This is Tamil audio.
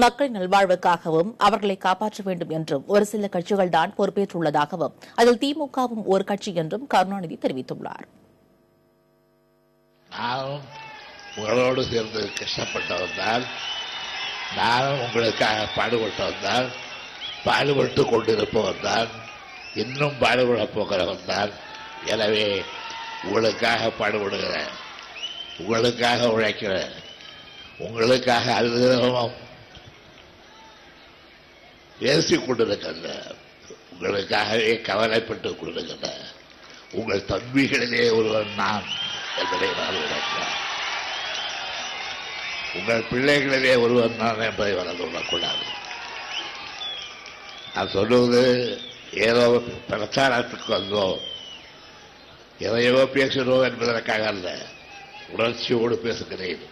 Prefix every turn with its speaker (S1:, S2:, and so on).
S1: மக்கள் நல்வாழ்வுக்காகவும் அவர்களை காப்பாற்ற வேண்டும் என்றும் ஒரு சில கட்சிகள் தான் பொறுப்பேற்றுள்ளதாகவும் அதில் திமுகவும் ஒரு கட்சி என்றும் கருணாநிதி தெரிவித்துள்ளார்.
S2: நானும் உங்களோடு சேர்ந்து கஷ்டப்பட்டவன் தான், நானும் உங்களுக்காக பாடுபட்டவன் தான், பாடுபட்டு கொண்டிருப்பவன் தான், இன்னும் பாடுபடப் போகிறவன் தான். எனவே உங்களுக்காக பாடுபடுகிறேன், உங்களுக்காக உழைக்கிறேன், உங்களுக்காக அலுவலகமும் பேசிக் கொண்டிருக்கின்ற, உங்களுக்காகவே கவலைப்பட்டுக் கொண்டிருக்கின்ற உங்கள் தம்பிகளிலே ஒருவன் நான் என்பதை நான் உணர்கிறேன். உங்கள் பிள்ளைகளிலே ஒருவன் நான் என்பதை வளர்ந்து கொள்ளக்கூடாது. நான் சொல்லுவது ஏதோ பிரச்சாரத்துக்கு வந்தோம், எதையோ பேசுகிறோம் என்பதற்காக அல்ல, உணர்ச்சியோடு பேசுகிறேன்.